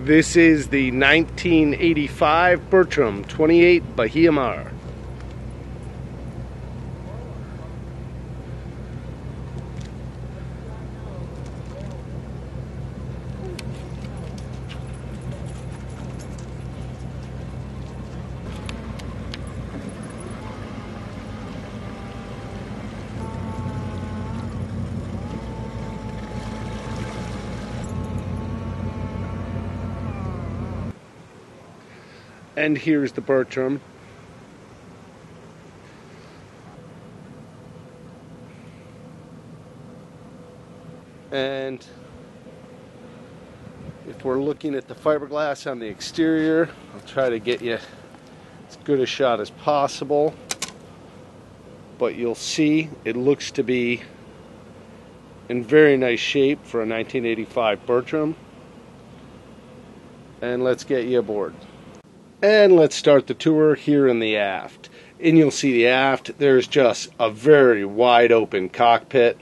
This is the 1985 Bertram 28 Bahia Mar. And here's the bertram. And if we're looking at the fiberglass on the exterior, I'll try to get you as good a shot as possible. But you'll see it looks to be in very nice shape for a 1985 Bertram. And let's get you aboard. And let's start the tour here in the aft. And you'll see the aft, there's just a very wide open cockpit.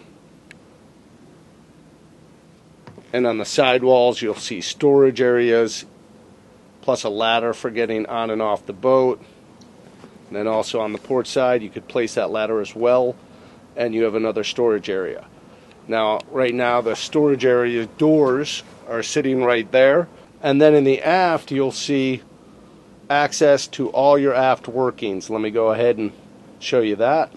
And on the sidewalls you'll see storage areas, plus a ladder for getting on and off the boat. And then also on the port side you could place that ladder as well, and you have another storage area. Now, right now the storage area doors are sitting right there. And then in the aft you'll see access to all your aft workings. Let me go ahead and show you that.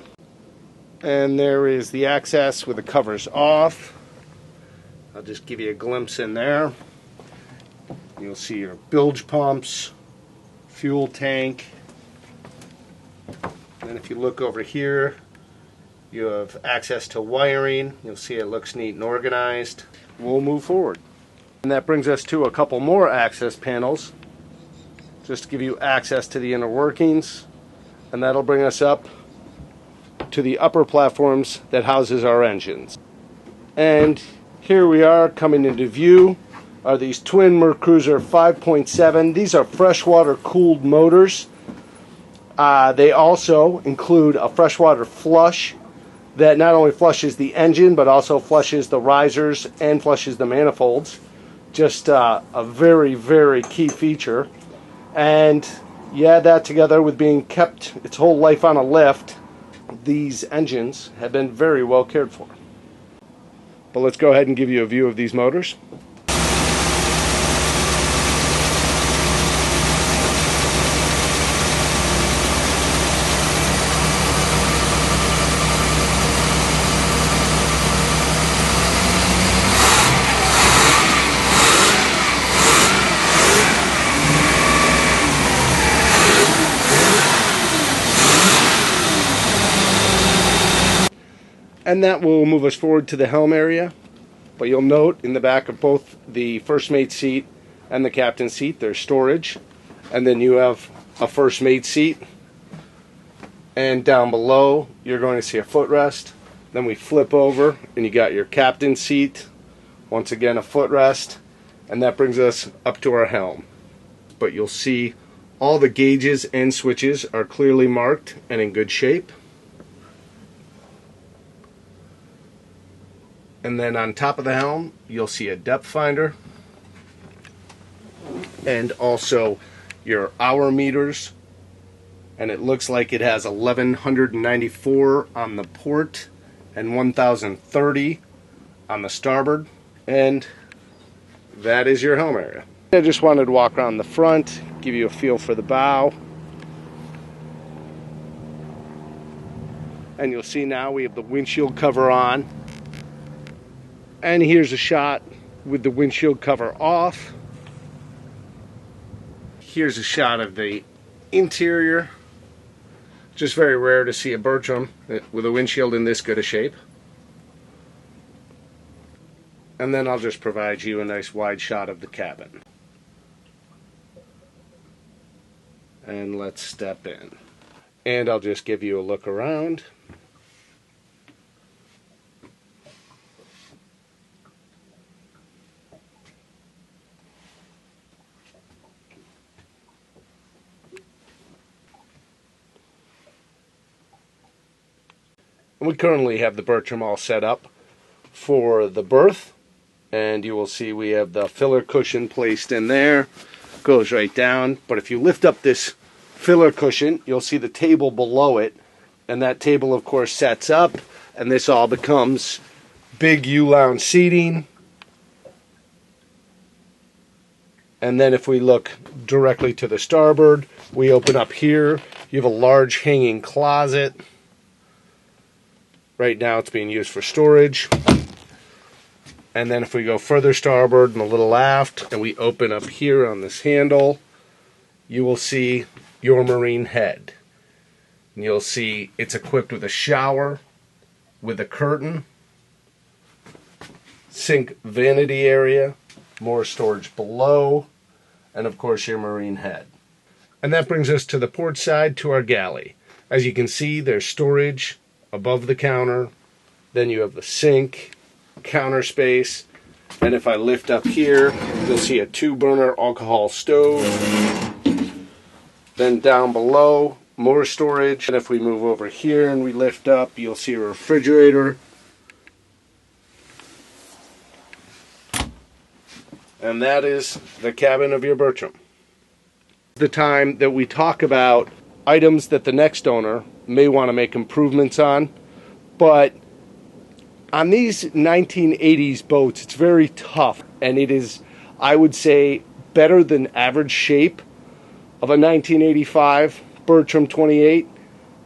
And there is the access with the covers off. I'll just give you a glimpse in there. You'll see your bilge pumps, fuel tank. And if you look over here, you have access to wiring. You'll see it looks neat and organized. We'll move forward. And that brings us to a couple more access panels, just to give you access to the inner workings, and that'll bring us up to the upper platforms that houses our engines. And here we are, coming into view are these twin Mercruiser 5.7. These are freshwater cooled motors. They also include a freshwater flush that not only flushes the engine but also flushes the risers and flushes the manifolds. Just a very, very key feature. And you add that together with being kept its whole life on a lift, these engines have been very well cared for. But let's go ahead and give you a view of these motors. And that will move us forward to the helm area. But you'll note in the back of both the first mate seat and the captain's seat there's storage. And then you have a first mate seat. And down below you're going to see a footrest. Then we flip over and you got your captain's seat. Once again a footrest. And that brings us up to our helm. But you'll see all the gauges and switches are clearly marked and in good shape. And then on top of the helm, you'll see a depth finder and also your hour meters. And it looks like it has 1194 on the port and 1030 on the starboard. And that is your helm area. I just wanted to walk around the front, give you a feel for the bow. And you'll see now we have the windshield cover on. And here's a shot with the windshield cover off. Here's a shot of the interior. Just very rare to see a Bertram with a windshield in this good a shape. And then I'll just provide you a nice wide shot of the cabin. And let's step in. And I'll just give you a look around. And we currently have the Bertram all set up for the berth. And you will see we have the filler cushion placed in there. Goes right down. But if you lift up this filler cushion, you'll see the table below it. And that table, of course, sets up. And this all becomes big U-lounge seating. And then if we look directly to the starboard, we open up here. You have a large hanging closet. Right now it's being used for storage. And then if we go further starboard and a little aft, and we open up here on this handle, you will see your marine head. And you'll see it's equipped with a shower, with a curtain, sink vanity area, more storage below, and of course your marine head. And that brings us to the port side, to our galley. As you can see, there's storage above the counter. Then you have the sink, counter space, and if I lift up here, you'll see a 2-burner alcohol stove. Then down below, more storage. And if we move over here and we lift up, you'll see a refrigerator. And that is the cabin of your Bertram. The time that we talk about items that the next owner may want to make improvements on, but on these 1980s boats, it's very tough, and it is, I would say, better than average shape of a 1985 Bertram 28.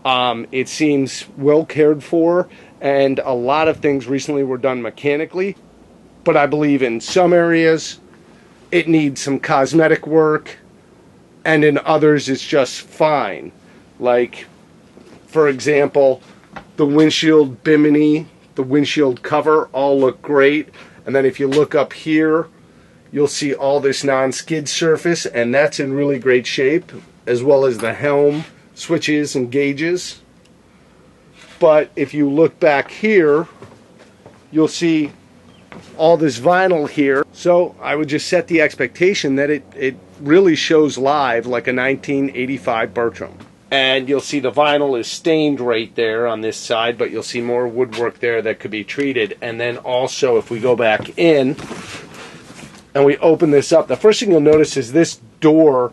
It seems well cared for, and a lot of things recently were done mechanically, but I believe in some areas it needs some cosmetic work, and in others it's just fine. Like, for example, the windshield bimini, the windshield cover all look great. And then if you look up here, you'll see all this non-skid surface, and that's in really great shape, as well as the helm switches and gauges. But if you look back here, you'll see all this vinyl here. So I would just set the expectation that it really shows live like a 1985 Bertram. And you'll see the vinyl is stained right there on this side, but you'll see more woodwork there that could be treated. And then also, if we go back in and we open this up, the first thing you'll notice is this door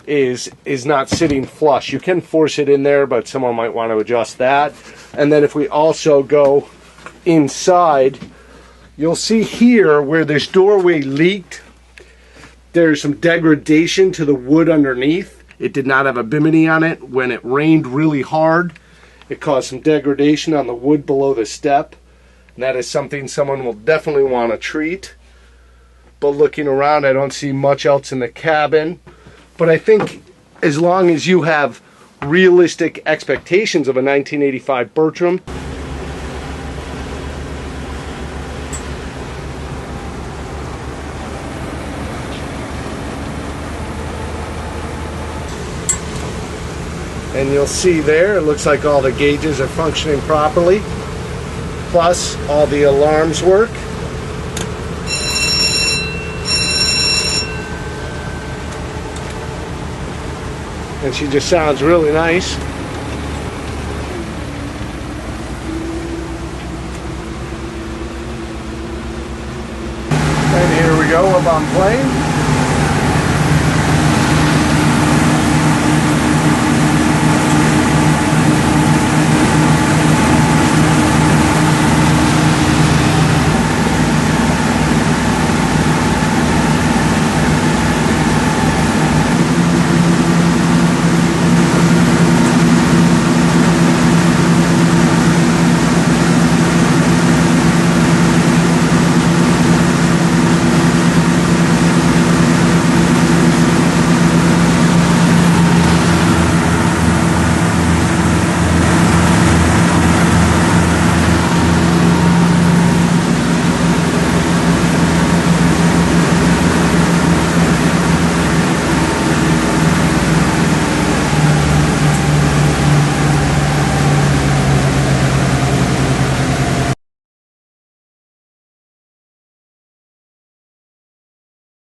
is not sitting flush. You can force it in there, but someone might want to adjust that. And then if we also go inside, you'll see here where this doorway leaked, there's some degradation to the wood underneath. It did not have a bimini on it. When it rained really hard, it caused some degradation on the wood below the step. And that is something someone will definitely want to treat. But looking around, I don't see much else in the cabin. But I think as long as you have realistic expectations of a 1985 Bertram, and you'll see there, it looks like all the gauges are functioning properly, plus all the alarms work. And she just sounds really nice. And here we go up on plane.